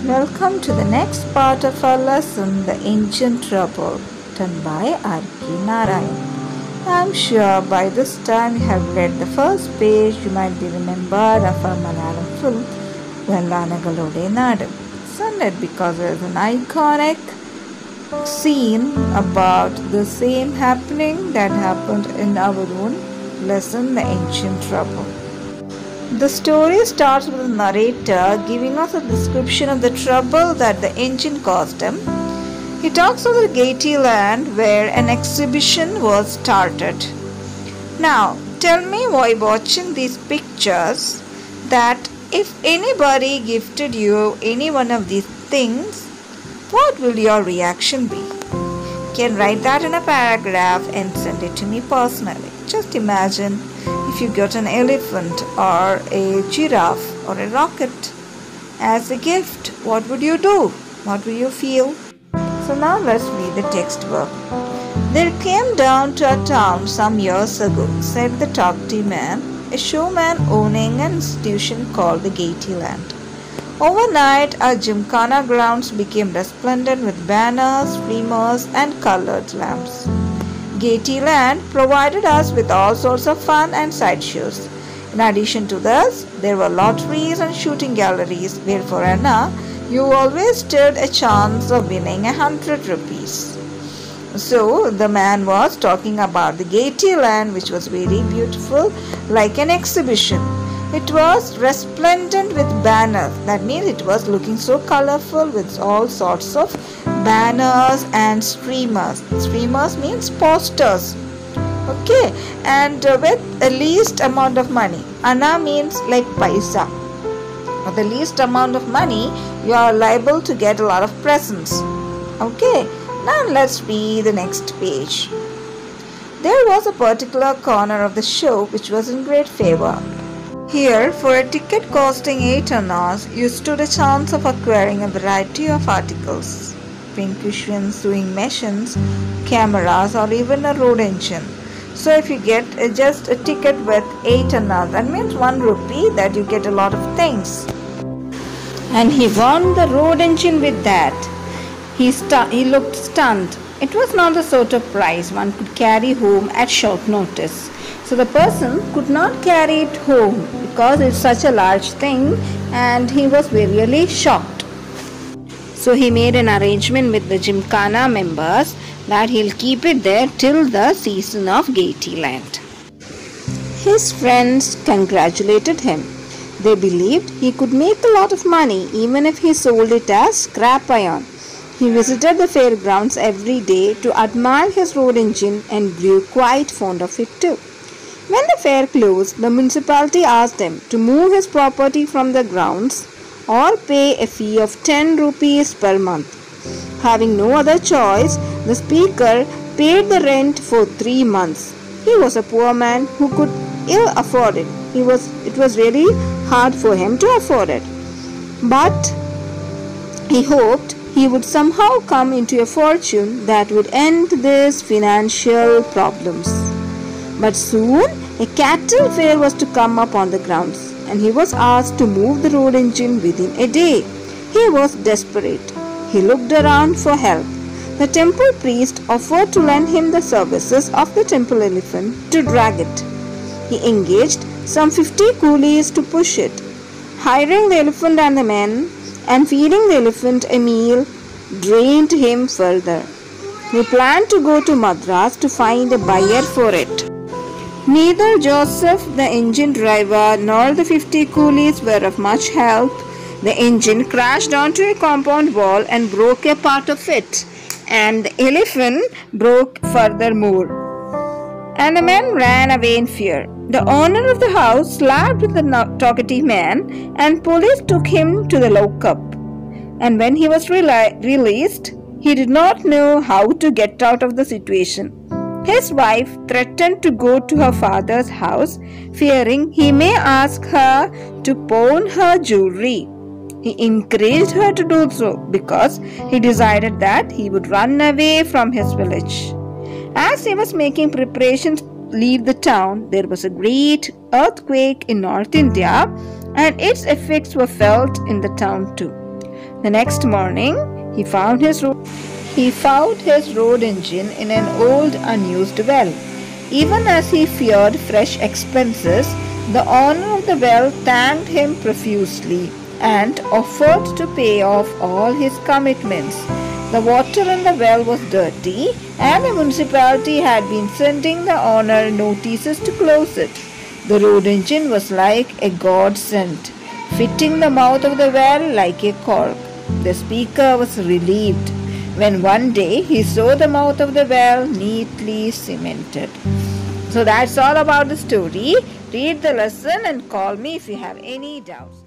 Welcome to the next part of our lesson, The Ancient Trouble, done by R.K. Narayan. I'm sure by this time you have read the first page. You might be remembered of our Malayalam film, Vellanagalode Nadu. Isn't it? Because there is an iconic scene about the same happening that happened in our own lesson, The Ancient Trouble. The story starts with the narrator giving us a description of the trouble that the engine caused him. He talks of the Gaiety land where an exhibition was started. Now, tell me while watching these pictures that if anybody gifted you any one of these things, what will your reaction be? You can write that in a paragraph and send it to me personally. Just imagine if you got an elephant or a giraffe or a rocket as a gift, what would you do? What will you feel? So now let's read the textbook. There came down to a town some years ago, said the talkative man, a showman owning an institution called the Gaiety Land. Overnight, our Gymkhana grounds became resplendent with banners, streamers, and colored lamps. Gaiety Land provided us with all sorts of fun and sideshows. In addition to this, there were lotteries and shooting galleries where for Anna, you always stood a chance of winning 100 rupees. So, the man was talking about the Gaiety Land, which was very beautiful, like an exhibition. It was resplendent with banners. That means it was looking so colorful with all sorts of banners and streamers. Streamers means posters. Okay, and with the least amount of money. Anna means like paisa. With the least amount of money, you are liable to get a lot of presents. Okay, now let's read the next page. There was a particular corner of the show which was in great favor. Here, for a ticket costing 8 annas, you stood a chance of acquiring a variety of articles. Pink cushions, sewing machines, cameras, or even a road engine. So if you get just a ticket with 8 annas, that means 1 rupee, that you get a lot of things. And he won the road engine with that. He looked stunned. It was not the sort of prize one could carry home at short notice. So the person could not carry it home because it's such a large thing, and he was really shocked. So he made an arrangement with the Gymkhana members that he'll keep it there till the season of Gaiety Land. His friends congratulated him. They believed he could make a lot of money even if he sold it as scrap iron. He visited the fairgrounds every day to admire his road engine and grew quite fond of it too. When the fair closed, the municipality asked him to move his property from the grounds or pay a fee of 10 rupees per month. Having no other choice, the speaker paid the rent for 3 months. He was a poor man who could ill afford it. It was really hard for him to afford it. But he hoped he would somehow come into a fortune that would end these financial problems. But soon a cattle fair was to come up on the grounds, and he was asked to move the road engine within a day. He was desperate. He looked around for help. The temple priest offered to lend him the services of the temple elephant to drag it. He engaged some 50 coolies to push it. Hiring the elephant and the men and feeding the elephant a meal drained him further. He planned to go to Madras to find a buyer for it. Neither Joseph, the engine driver, nor the 50 coolies were of much help. The engine crashed onto a compound wall and broke a part of it, and the elephant broke furthermore. And the men ran away in fear. The owner of the house slapped the talkative man, and police took him to the lockup. And when he was released, he did not know how to get out of the situation. His wife threatened to go to her father's house, fearing he may ask her to pawn her jewelry. He encouraged her to do so because he decided that he would run away from his village. As he was making preparations to leave the town, there was a great earthquake in North India, and its effects were felt in the town too. The next morning, he found his road engine in an old unused well. Even as he feared fresh expenses, the owner of the well thanked him profusely and offered to pay off all his commitments. The water in the well was dirty, and the municipality had been sending the owner notices to close it. The road engine was like a godsend, fitting the mouth of the well like a cork. The speaker was relieved when one day he saw the mouth of the well neatly cemented. So that's all about the story. Read the lesson and call me if you have any doubts.